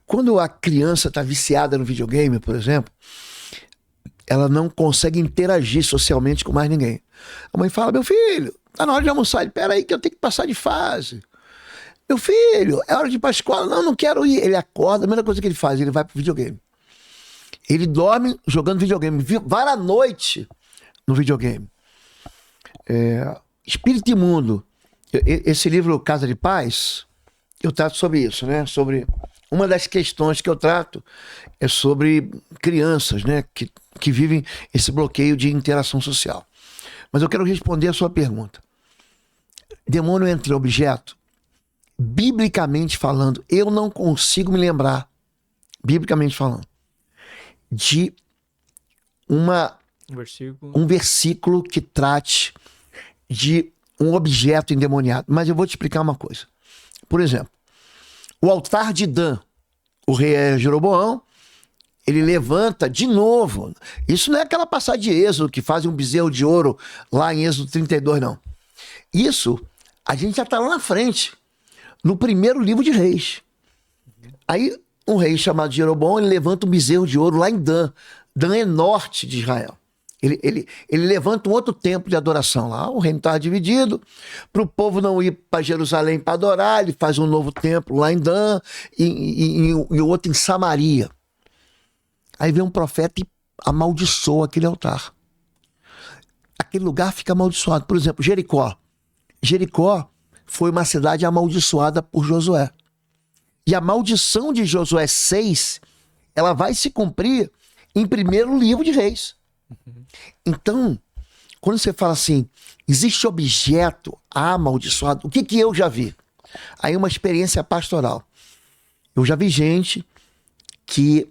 Quando a criança está viciada no videogame, por exemplo, ela não consegue interagir socialmente com mais ninguém. A mãe fala, meu filho, tá na hora de almoçar. Ele, peraí que eu tenho que passar de fase. Meu filho, é hora de ir pra escola. Não, não quero ir. Ele acorda, a primeira coisa que ele faz, ele vai pro videogame. Ele dorme jogando videogame, vara a noite no videogame. Espírito Imundo. Esse livro, Casa de Paz, eu trato sobre isso, né? Sobre... Uma das questões que eu trato é sobre crianças, né? Que vivem esse bloqueio de interação social. Mas eu quero responder a sua pergunta. Demônio entra em objeto? Biblicamente falando, eu não consigo me lembrar, biblicamente falando, de um versículo que trate de um objeto endemoniado. Mas eu vou te explicar uma coisa. Por exemplo, o altar de Dan, o rei Jeroboão, ele levanta de novo. Isso não é aquela passagem de Êxodo que fazem um bezerro de ouro lá em Êxodo 32, não. Isso, a gente já está lá na frente, no primeiro livro de Reis. Aí, um rei chamado Jeroboão, ele levanta um bezerro de ouro lá em Dan. Dan é norte de Israel. Ele levanta um outro templo de adoração lá. O reino estava dividido. Para o povo não ir para Jerusalém para adorar, ele faz um novo templo lá em Dan e outro em Samaria. Aí vem um profeta e amaldiçoa aquele altar. Aquele lugar fica amaldiçoado. Por exemplo, Jericó. Jericó foi uma cidade amaldiçoada por Josué. E a maldição de Josué 6, ela vai se cumprir em primeiro livro de Reis. Então, quando você fala assim, existe objeto amaldiçoado, o que eu já vi? Aí uma experiência pastoral. Eu já vi gente que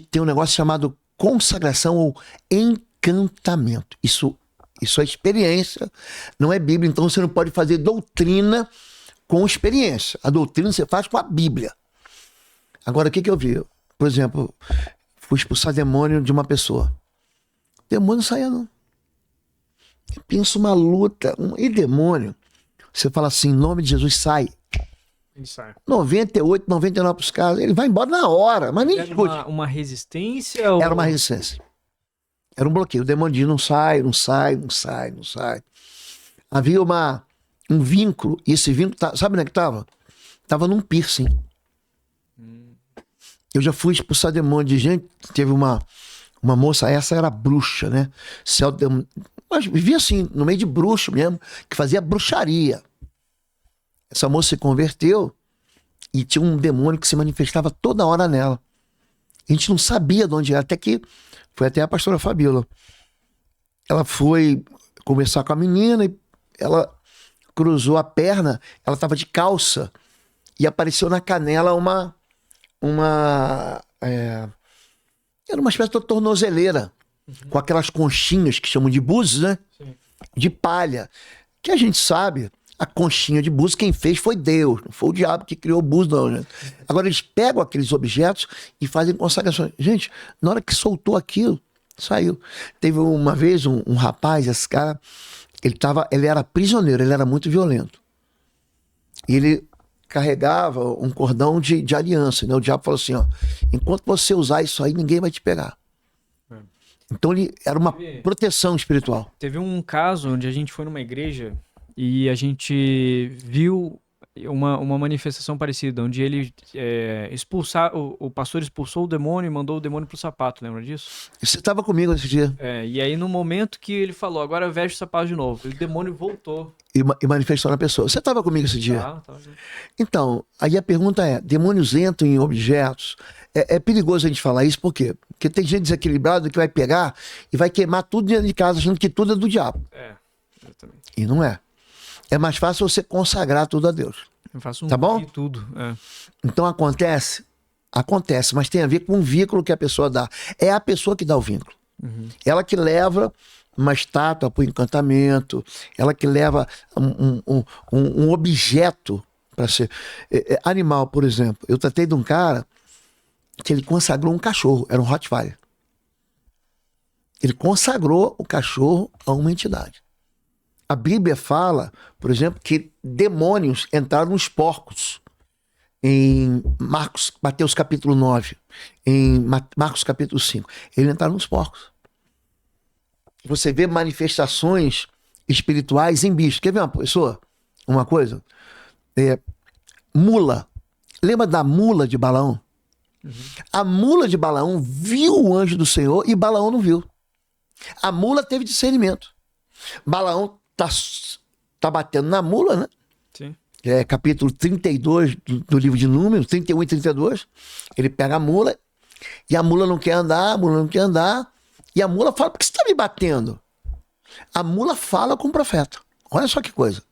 tem um negócio chamado consagração ou encantamento. Isso é experiência, não é Bíblia. Então você não pode fazer doutrina com experiência. A doutrina você faz com a Bíblia. Agora, o que eu vi? Por exemplo, fui expulsar demônio de uma pessoa. Demônio saia não. Eu penso uma luta. E demônio? Você fala assim, em nome de Jesus, sai. Ele sai. 98, 99 pros casos. Ele vai embora na hora, mas nem discute. Uma resistência? Era uma resistência. Era um bloqueio. O demônio não sai, não sai, não sai, não sai. Havia um vínculo. E esse vínculo, sabe onde é que estava? Estava num piercing. Eu já fui expulsar demônio de gente. Teve uma moça, essa era bruxa, né? Mas vivia assim, no meio de bruxo mesmo, que fazia bruxaria. Essa moça se converteu e tinha um demônio que se manifestava toda hora nela. A gente não sabia de onde era, até que foi até a pastora Fabíola. Ela foi conversar com a menina e ela cruzou a perna, ela estava de calça e apareceu na canela era uma espécie de tornozeleira, com aquelas conchinhas que chamam de búzios, né? Sim. De palha. Que a gente sabe, a conchinha de búzios, quem fez foi Deus, não foi o diabo que criou o búzios, não, né? Agora eles pegam aqueles objetos e fazem consagrações. Gente, na hora que soltou aquilo, saiu. Teve uma vez um rapaz, esse cara, ele era prisioneiro, ele era muito violento. E ele carregava um cordão de aliança, né? O diabo falou assim, ó, enquanto você usar isso aí, ninguém vai te pegar. Então ele era uma proteção espiritual. Teve um caso onde a gente foi numa igreja e a gente viu uma manifestação parecida, onde ele o pastor expulsou o demônio e mandou o demônio pro sapato, lembra disso? Você estava comigo esse dia. E aí no momento que ele falou, agora veste o sapato de novo, o demônio voltou. E manifestou na pessoa. Você estava comigo esse dia? Tava. Então, aí a pergunta é, demônios entram em objetos? É perigoso a gente falar isso, por quê? Porque tem gente desequilibrada que vai pegar e vai queimar tudo dentro de casa, achando que tudo é do diabo. Exatamente. E não é. É mais fácil você consagrar tudo a Deus. Eu faço tá bom? de tudo. Então acontece, mas tem a ver com o vínculo que a pessoa dá. É a pessoa que dá o vínculo. Ela que leva uma estátua para o encantamento, ela que leva um objeto para ser... Animal, por exemplo. Eu tratei de um cara que ele consagrou um cachorro, era um Rottweiler. Ele consagrou o cachorro a uma entidade. A Bíblia fala, por exemplo, que demônios entraram nos porcos. em Mateus capítulo 9, em Marcos capítulo 5. Ele entra nos porcos. Você vê manifestações espirituais em bicho. Quer ver uma pessoa? Uma coisa? Mula. Lembra da mula de Balaão? A mula de Balaão viu o anjo do Senhor e Balaão não viu. A mula teve discernimento. Balaão tá batendo na mula, né? Sim. Capítulo 32 do livro de Números, 31 e 32. Ele pega a mula e a mula não quer andar, a mula não quer andar. E a mula fala, por que você está me batendo? A mula fala com o profeta. Olha só que coisa.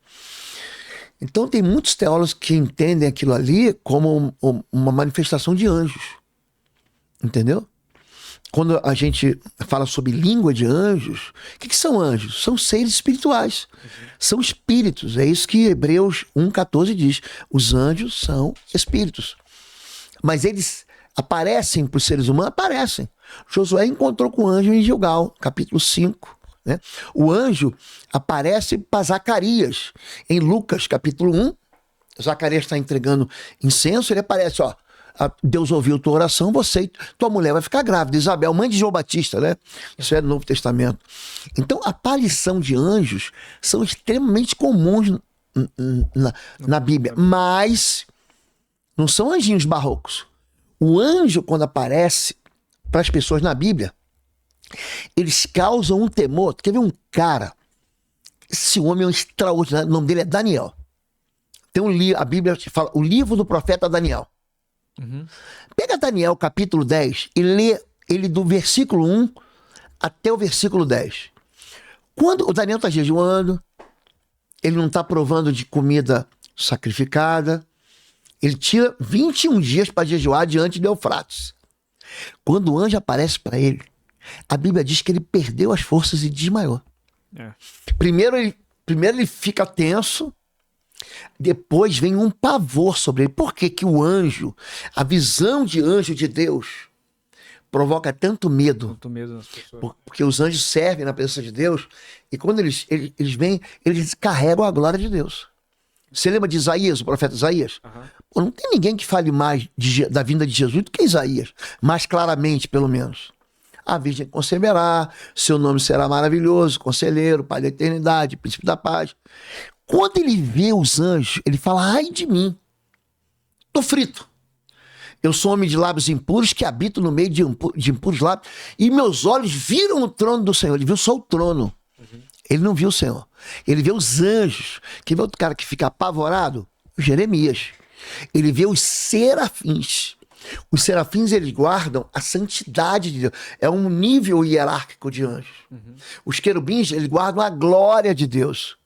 Então tem muitos teólogos que entendem aquilo ali como uma manifestação de anjos. Entendeu? Quando a gente fala sobre língua de anjos, o que são anjos? São seres espirituais. São espíritos. É isso que Hebreus 1,14 diz. Os anjos são espíritos. Mas eles aparecem para os seres humanos? Aparecem. Josué encontrou com o anjo em Gilgal, capítulo 5. Né? O anjo aparece para Zacarias, em Lucas, capítulo 1. Zacarias está entregando incenso, ele aparece, ó. Deus ouviu tua oração, você e tua mulher vai ficar grávida. Isabel, mãe de João Batista, né? Isso é no Novo Testamento. Então, a aparição de anjos são extremamente comuns na Bíblia, mas não são anjinhos barrocos. O anjo, quando aparece para as pessoas na Bíblia, eles causam um temor. Quer ver um cara? Esse homem é um extraordinário. O nome dele é Daniel. Tem um livro, a Bíblia fala, o livro do profeta Daniel. Pega Daniel capítulo 10 e lê ele do versículo 1 até o versículo 10. Quando o Daniel está jejuando, ele não está provando de comida sacrificada, ele tira 21 dias para jejuar diante de Eufrates. Quando o anjo aparece para ele, a Bíblia diz que ele perdeu as forças e desmaiou. Primeiro ele fica tenso, depois vem um pavor sobre ele. Por que que o anjo, a visão de anjo de Deus, provoca tanto medo? Tanto medo nas pessoas. Porque os anjos servem na presença de Deus e quando eles vêm, eles carregam a glória de Deus. Você lembra de Isaías, o profeta Isaías? Pô, não tem ninguém que fale mais da vinda de Jesus do que Isaías. Mais claramente, pelo menos. A virgem conceberá, seu nome será maravilhoso, conselheiro, pai da eternidade, príncipe da paz. Quando ele vê os anjos, ele fala, ai de mim, tô frito. Eu sou homem de lábios impuros que habito no meio de impuros lábios e meus olhos viram o trono do Senhor. Ele viu só o trono. Ele não viu o Senhor. Ele vê os anjos. Quer ver outro cara que fica apavorado? Jeremias. Ele vê os serafins. Os serafins, eles guardam a santidade de Deus. É um nível hierárquico de anjos. Os querubins, eles guardam a glória de Deus.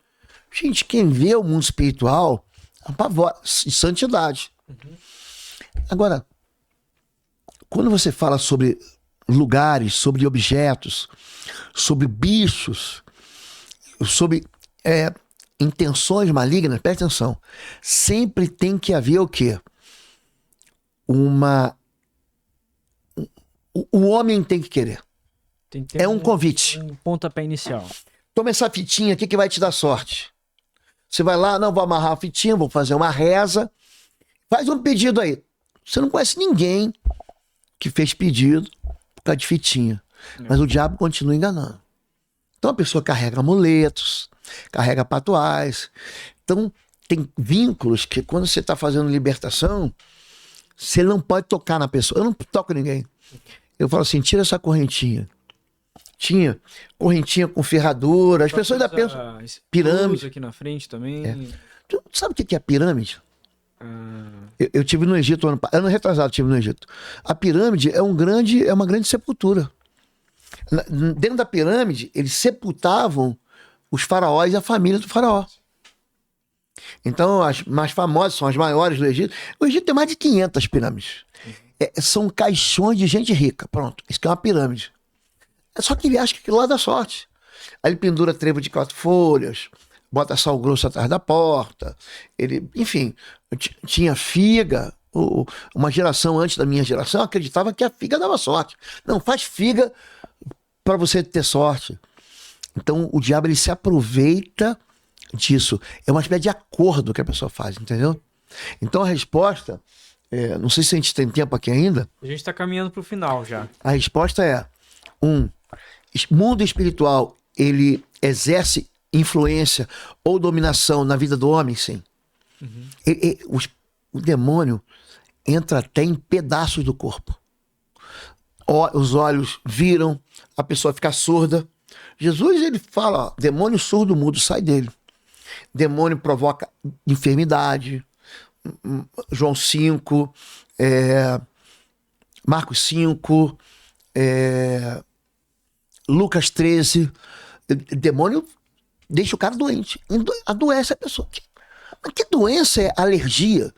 Gente, quem vê o mundo espiritual, apavora, santidade. Agora, quando você fala sobre lugares, sobre objetos, sobre bichos, sobre intenções malignas, presta atenção, sempre tem que haver o quê? O homem tem que querer. Tem que ter É um convite. Um pontapé inicial. Toma essa fitinha aqui que vai te dar sorte. Você vai lá, não, vou amarrar a fitinha, vou fazer uma reza. Faz um pedido aí. Você não conhece ninguém que fez pedido por causa de fitinha. Mas o diabo continua enganando. Então a pessoa carrega amuletos, carrega patuais. Então tem vínculos que quando você está fazendo libertação, você não pode tocar na pessoa. Eu não toco ninguém. Eu falo assim, tira essa correntinha. Tinha correntinha com ferradura. As pessoas ainda pensam pirâmide. Aqui na frente também. Tu sabe o que é pirâmide? Eu tive no Egito ano retrasado, tive no Egito. A pirâmide é uma grande sepultura. Dentro da pirâmide, eles sepultavam os faraós e a família do faraó. Então, as mais famosas são as maiores do Egito. O Egito tem mais de 500 pirâmides. São caixões de gente rica. Pronto, isso que é uma pirâmide. Só que ele acha que aquilo lá dá sorte. Aí ele pendura trevo de 4 folhas, bota sal grosso atrás da porta. Ele, enfim, tinha figa. Uma geração antes da minha geração acreditava que a figa dava sorte. Não, faz figa para você ter sorte. Então o diabo ele se aproveita disso. É uma espécie de acordo que a pessoa faz, entendeu? Então a resposta, não sei se a gente tem tempo aqui ainda, A gente tá caminhando pro final já. a resposta é: mundo espiritual, ele exerce influência ou dominação na vida do homem? Sim. O demônio entra até em pedaços do corpo. Os olhos viram, a pessoa fica surda. Jesus, ele fala, ó, demônio surdo mudo, sai dele. Demônio provoca enfermidade. João 5, Marcos 5, Lucas 13. Demônio deixa o cara doente. Adoece a pessoa. Mas que doença é alergia?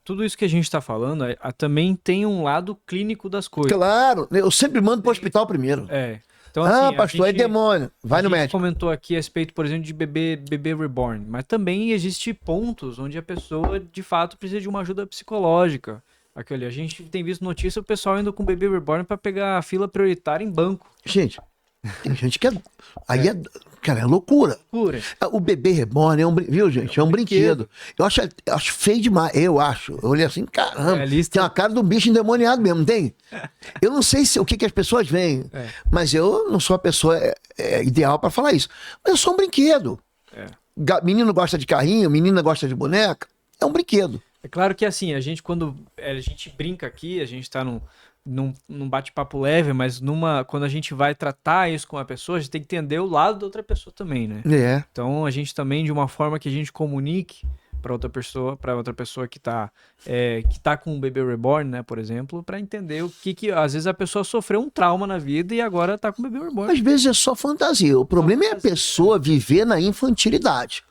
Tudo isso que a gente tá falando também tem um lado clínico das coisas. Claro, eu sempre mando pro hospital primeiro. Então, assim, pastor, é demônio. Vai no A gente médico. comentou aqui a respeito, por exemplo, de bebê reborn, mas também existe pontos onde a pessoa, de fato, precisa de uma ajuda psicológica. Aquele, a gente tem visto notícia o pessoal indo com bebê reborn para pegar a fila prioritária em banco. Gente, tem gente que aí cara, é loucura. Loucura. O bebê reborn viu, gente? É um brinquedo. Eu acho feio demais. Eu olhei assim, caramba. Tem a cara de um bicho endemoniado mesmo, não tem? Eu não sei o que as pessoas veem, mas eu não sou a pessoa ideal para falar isso. Mas eu sou um brinquedo. Menino gosta de carrinho, menina gosta de boneca. É um brinquedo. É claro que assim, quando a gente brinca aqui, a gente tá num bate-papo leve, mas quando a gente vai tratar isso com a pessoa, a gente tem que entender o lado da outra pessoa também, né? Então a gente também, de uma forma que a gente comunique para outra pessoa que tá com um bebê reborn, né, por exemplo, para entender o que às vezes a pessoa sofreu um trauma na vida e agora tá com o bebê reborn. Às vezes é só fantasia. O problema é a pessoa viver na infantilidade.